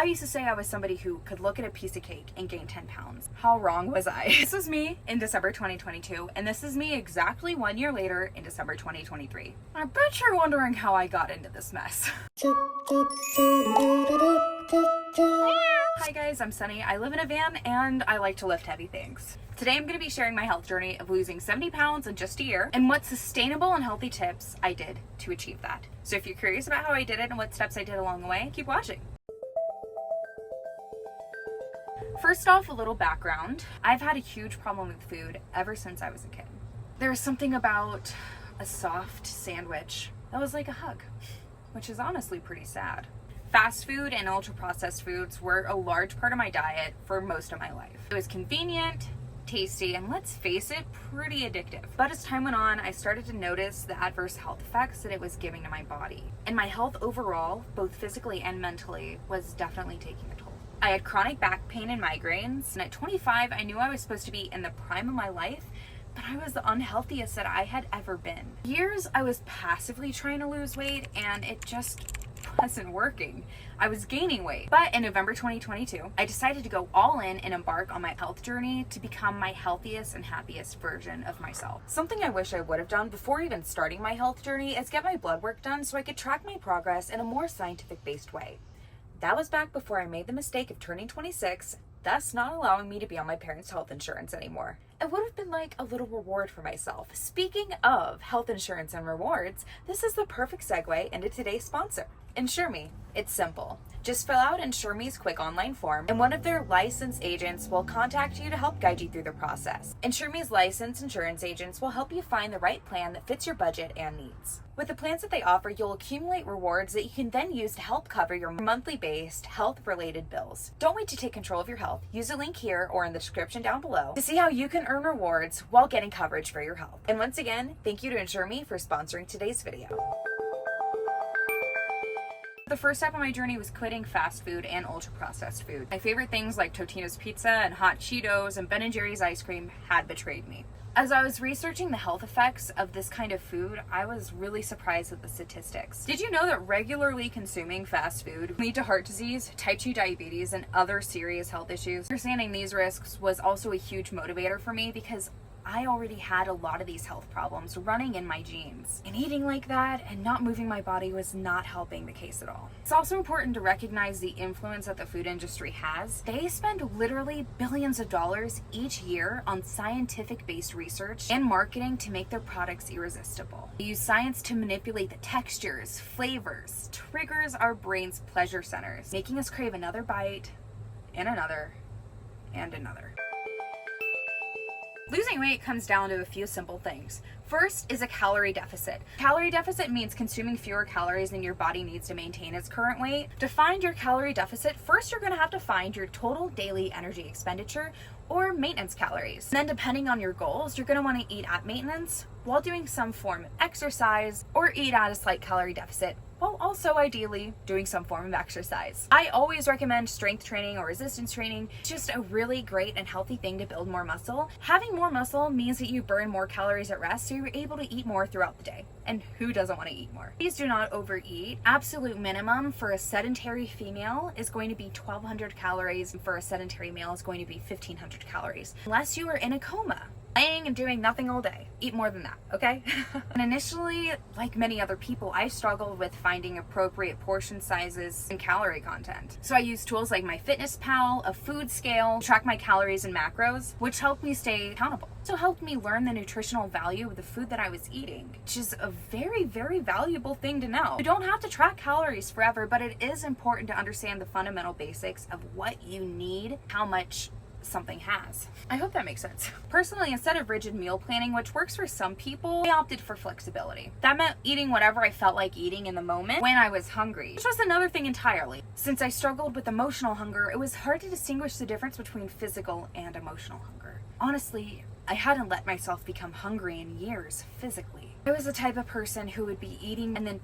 I used to say I was somebody who could look at a piece of cake and gain 10 pounds. How wrong was I? This was me in December 2022, and this is me exactly 1 year later in December 2023. I bet you're wondering how I got into this mess. Hi guys, I'm Sunny. I live in a van and I like to lift heavy things. Today I'm going to be sharing my health journey of losing 70 pounds in just a year and what sustainable and healthy tips I did to achieve that. So if you're curious about how I did it and what steps I did along the way, keep watching. First off, a little background. I've had a huge problem with food ever since I was a kid. There was something about a soft sandwich that was like a hug, which is honestly pretty sad. Fast food and ultra-processed foods were a large part of my diet for most of my life. It was convenient, tasty, and let's face it, pretty addictive. But as time went on, I started to notice the adverse health effects that it was giving to my body. And my health overall, both physically and mentally, was definitely taking a toll. I had chronic back pain and migraines, and at 25, I knew I was supposed to be in the prime of my life, but I was the unhealthiest that I had ever been. Years I was passively trying to lose weight, and it just wasn't working. I was gaining weight. But in November 2022, I decided to go all in and embark on my health journey to become my healthiest and happiest version of myself. Something I wish I would have done before even starting my health journey is get my blood work done so I could track my progress in a more scientific-based way. That was back before I made the mistake of turning 26, thus not allowing me to be on my parents' health insurance anymore. It would have been like a little reward for myself. Speaking of health insurance and rewards, this is the perfect segue into today's sponsor, Insure Me. It's simple. Just fill out Insure Me's quick online form, and one of their licensed agents will contact you to help guide you through the process. Insure Me's licensed insurance agents will help you find the right plan that fits your budget and needs. With the plans that they offer, you'll accumulate rewards that you can then use to help cover your monthly-based health-related bills. Don't wait to take control of your health. Use the link here or in the description down below to see how you can earn rewards while getting coverage for your health. And once again, thank you to Insure Me for sponsoring today's video. The first step of my journey was quitting fast food and ultra-processed food. My favorite things like Totino's pizza and hot Cheetos and Ben & Jerry's ice cream had betrayed me. As I was researching the health effects of this kind of food, I was really surprised with the statistics. Did you know that regularly consuming fast food can lead to heart disease, type 2 diabetes, and other serious health issues? Understanding these risks was also a huge motivator for me because I already had a lot of these health problems running in my genes. And eating like that and not moving my body was not helping the case at all. It's also important to recognize the influence that the food industry has. They spend literally billions of dollars each year on scientific-based research and marketing to make their products irresistible. They use science to manipulate the textures, flavors, triggers our brain's pleasure centers, making us crave another bite and another and another. Losing weight comes down to a few simple things. First is a calorie deficit. Calorie deficit means consuming fewer calories than your body needs to maintain its current weight. To find your calorie deficit, first you're going to have to find your total daily energy expenditure or maintenance calories. And then depending on your goals, you're going to want to eat at maintenance while doing some form of exercise or eat at a slight calorie deficit while also ideally doing some form of exercise. I always recommend strength training or resistance training. It's just a really great and healthy thing to build more muscle. Having more muscle means that you burn more calories at rest, so you're able to eat more throughout the day. And who doesn't want to eat more? Please do not overeat. Absolute minimum for a sedentary female is going to be 1,200 calories, and for a sedentary male is going to be 1,500 calories. Unless you are in a coma, laying and doing nothing all day. Eat more than that, okay? And initially, like many other people, I struggled with finding appropriate portion sizes and calorie content. So I used tools like MyFitnessPal, a food scale, to track my calories and macros, which helped me stay accountable. Also helped me learn the nutritional value of the food that I was eating, which is a very, very valuable thing to know. You don't have to track calories forever, but it is important to understand the fundamental basics of what you need, how much something has. I hope that makes sense. Personally, instead of rigid meal planning, which works for some people, I opted for flexibility. That meant eating whatever I felt like eating in the moment when I was hungry, which was another thing entirely. Since I struggled with emotional hunger, it was hard to distinguish the difference between physical and emotional hunger. Honestly, I hadn't let myself become hungry in years physically. I was the type of person who would be eating and then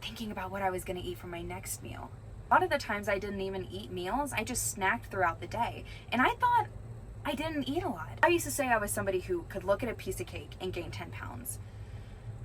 thinking about what I was going to eat for my next meal. A lot of the times I didn't even eat meals, I just snacked throughout the day. And I thought I didn't eat a lot. I used to say I was somebody who could look at a piece of cake and gain 10 pounds.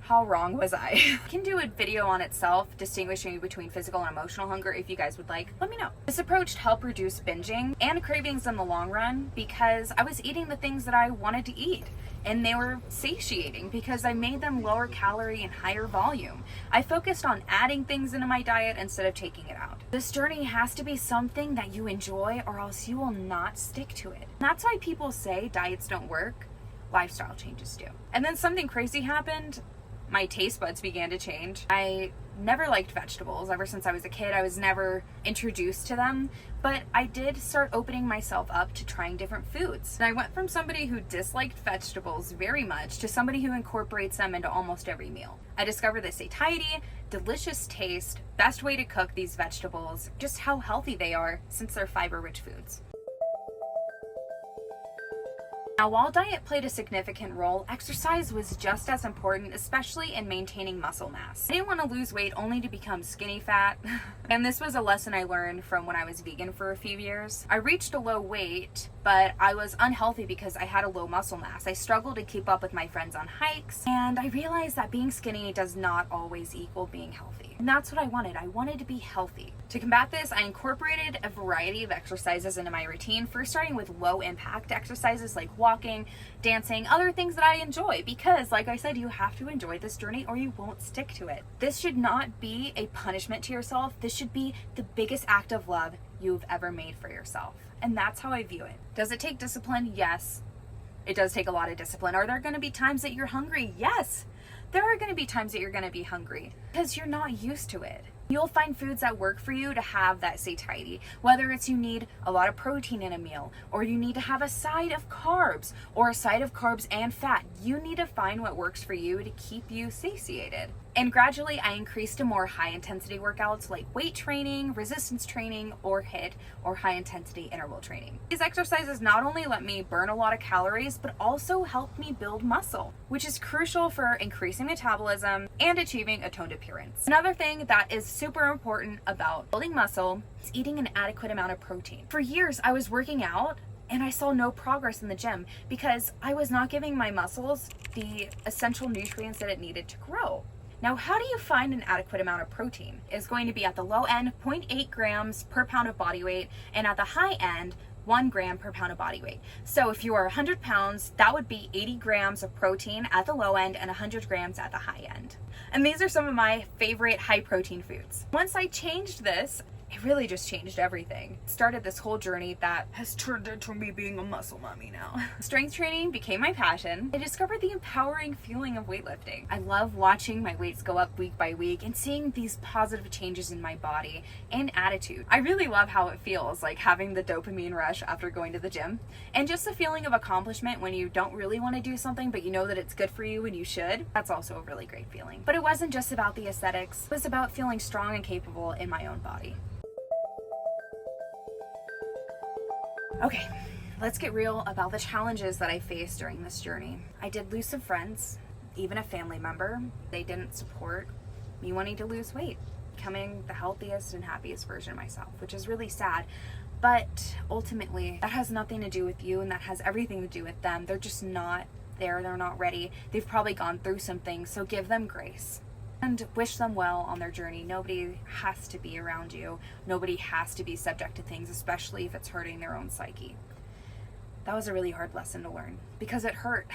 How wrong was I? I can do a video on itself distinguishing between physical and emotional hunger. If you guys would like, let me know. This approach helped reduce binging and cravings in the long run because I was eating the things that I wanted to eat, and they were satiating because I made them lower calorie and higher volume. I focused on adding things into my diet instead of taking it out. This journey has to be something that you enjoy, or else you will not stick to it. And that's why people say diets don't work. Lifestyle changes do. And then something crazy happened. My taste buds began to change. I never liked vegetables. Ever since I was a kid, I was never introduced to them, but I did start opening myself up to trying different foods. And I went from somebody who disliked vegetables very much to somebody who incorporates them into almost every meal. I discovered the satiety, delicious taste, best way to cook these vegetables, just how healthy they are since they're fiber-rich foods. Now, while diet played a significant role, exercise was just as important, especially in maintaining muscle mass. I didn't want to lose weight only to become skinny fat, and this was a lesson I learned from when I was vegan for a few years. I reached a low weight, but I was unhealthy because I had a low muscle mass. I struggled to keep up with my friends on hikes, and I realized that being skinny does not always equal being healthy. And that's what I wanted. I wanted to be healthy. To combat this, I incorporated a variety of exercises into my routine, first starting with low impact exercises like walking, dancing, other things that I enjoy, because like I said, you have to enjoy this journey or you won't stick to it. This should not be a punishment to yourself. This should be the biggest act of love you've ever made for yourself. And that's how I view it. Does it take discipline? Yes. It does take a lot of discipline. Are there going to be times that you're hungry? Yes. There are going to be times that you're going to be hungry because you're not used to it. You'll find foods that work for you to have that satiety, whether it's you need a lot of protein in a meal, or you need to have a side of carbs, or a side of carbs and fat. You need to find what works for you to keep you satiated. And gradually I increased to more high intensity workouts like weight training, resistance training, or HIIT, or high intensity interval training. These exercises not only let me burn a lot of calories, but also help me build muscle, which is crucial for increasing metabolism and achieving a toned appearance. Another thing that is super important about building muscle is eating an adequate amount of protein. For years I was working out and I saw no progress in the gym because I was not giving my muscles the essential nutrients that it needed to grow. Now, how do you find an adequate amount of protein? It's going to be at the low end, 0.8 grams per pound of body weight, and at the high end, 1 gram per pound of body weight. So if you are 100 pounds, that would be 80 grams of protein at the low end and 100 grams at the high end. And these are some of my favorite high protein foods. Once I changed this, it really just changed everything. Started this whole journey that has turned into me being a muscle mommy now. Strength training became my passion. I discovered the empowering feeling of weightlifting. I love watching my weights go up week by week and seeing these positive changes in my body and attitude. I really love how it feels, like having the dopamine rush after going to the gym, and just the feeling of accomplishment when you don't really want to do something but you know that it's good for you and you should. That's also a really great feeling. But it wasn't just about the aesthetics. It was about feeling strong and capable in my own body. Okay, let's get real about the challenges that I faced during this journey. I did lose some friends, even a family member. They didn't support me wanting to lose weight, becoming the healthiest and happiest version of myself, which is really sad. But ultimately, that has nothing to do with you, and that has everything to do with them. They're just not there. They're not ready. They've probably gone through some things, so give them grace. And wish them well on their journey. Nobody has to be around you. Nobody has to be subject to things, especially if it's hurting their own psyche. That was a really hard lesson to learn because it hurt.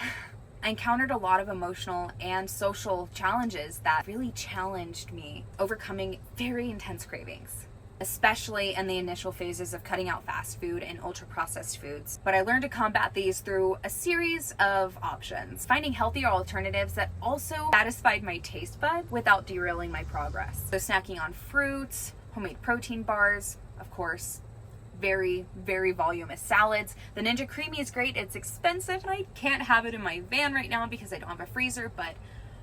I encountered a lot of emotional and social challenges that really challenged me, overcoming very intense cravings, especially in the initial phases of cutting out fast food and ultra-processed foods. But I learned to combat these through a series of options, finding healthier alternatives that also satisfied my taste bud without derailing my progress. So snacking on fruits, homemade protein bars, of course, very, very voluminous salads. The Ninja Creamy is great. It's expensive and I can't have it in my van right now because I don't have a freezer, but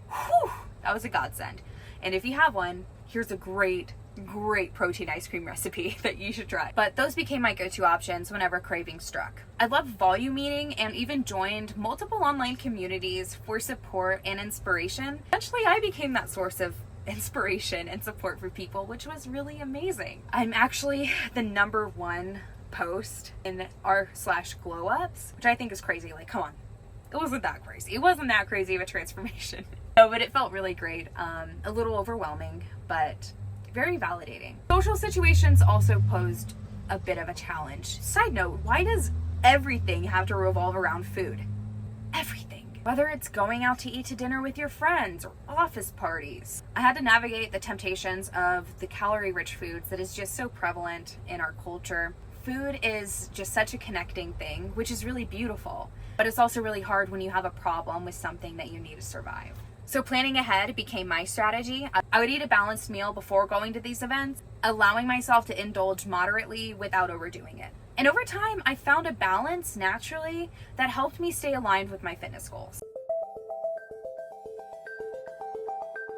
whew, that was a godsend. And if you have one, here's a great protein ice cream recipe that you should try. But those became my go-to options whenever craving struck. I love volume eating and even joined multiple online communities for support and inspiration. Eventually, I became that source of inspiration and support for people, which was really amazing. I'm actually the #1 post in r/glow ups, which I think is crazy. Like, come on. It wasn't that crazy. It wasn't that crazy of a transformation. No, but it felt really great. A little overwhelming, but very validating. Social situations also posed a bit of a challenge. Side note, why does everything have to revolve around food? Everything. Whether it's going out to eat to dinner with your friends or office parties. I had to navigate the temptations of the calorie-rich foods that is just so prevalent in our culture. Food is just such a connecting thing, which is really beautiful, but it's also really hard when you have a problem with something that you need to survive. So planning ahead became my strategy. I would eat a balanced meal before going to these events, allowing myself to indulge moderately without overdoing it. And over time, I found a balance naturally that helped me stay aligned with my fitness goals.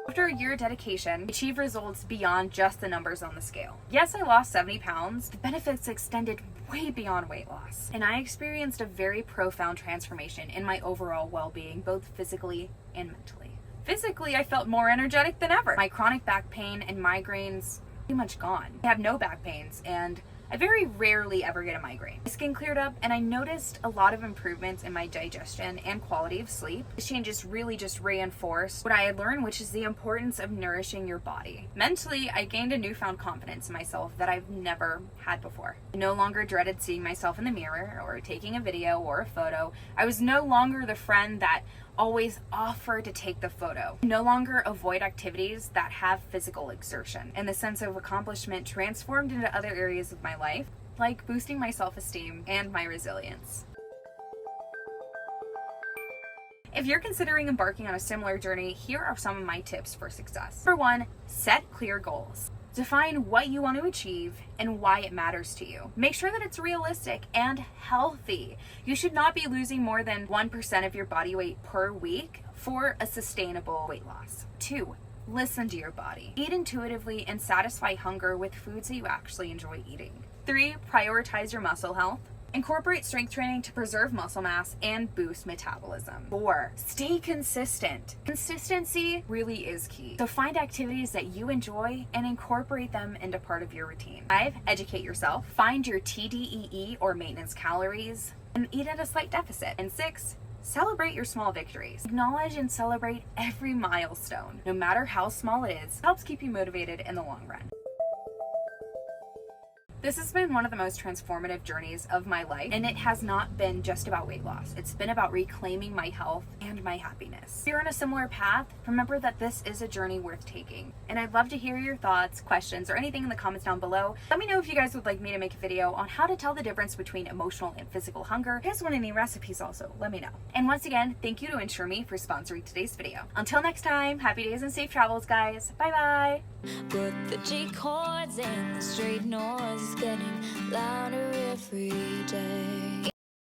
After a year of dedication, I achieved results beyond just the numbers on the scale. Yes, I lost 70 pounds. The benefits extended way beyond weight loss. And I experienced a very profound transformation in my overall well-being, both physically and mentally. Physically, I felt more energetic than ever. My chronic back pain and migraines pretty much gone. I have no back pains, and I very rarely ever get a migraine. My skin cleared up, and I noticed a lot of improvements in my digestion and quality of sleep. These changes really just reinforced what I had learned, which is the importance of nourishing your body. Mentally, I gained a newfound confidence in myself that I've never had before. I no longer dreaded seeing myself in the mirror or taking a video or a photo. I was no longer the friend that always offer to take the photo. No longer avoid activities that have physical exertion. And the sense of accomplishment transformed into other areas of my life, like boosting my self-esteem and my resilience. If you're considering embarking on a similar journey, here are some of my tips for success. Number 1, set clear goals. Define what you want to achieve and why it matters to you. Make sure that it's realistic and healthy. You should not be losing more than 1% of your body weight per week for a sustainable weight loss. 2, listen to your body. Eat intuitively and satisfy hunger with foods that you actually enjoy eating. 3, prioritize your muscle health. Incorporate strength training to preserve muscle mass and boost metabolism. 4, stay consistent. Consistency really is key. So find activities that you enjoy and incorporate them into part of your routine. 5, educate yourself. Find your TDEE or maintenance calories and eat at a slight deficit. And 6, celebrate your small victories. Acknowledge and celebrate every milestone, no matter how small it is. It helps keep you motivated in the long run. This has been one of the most transformative journeys of my life, and it has not been just about weight loss. It's been about reclaiming my health and my happiness. If you're on a similar path, remember that this is a journey worth taking. And I'd love to hear your thoughts, questions, or anything in the comments down below. Let me know if you guys would like me to make a video on how to tell the difference between emotional and physical hunger. If you guys want any recipes also, let me know. And once again, thank you to Ensure Me for sponsoring today's video. Until next time, happy days and safe travels, guys. Bye-bye. Put the G chords in the straight noise is getting loud.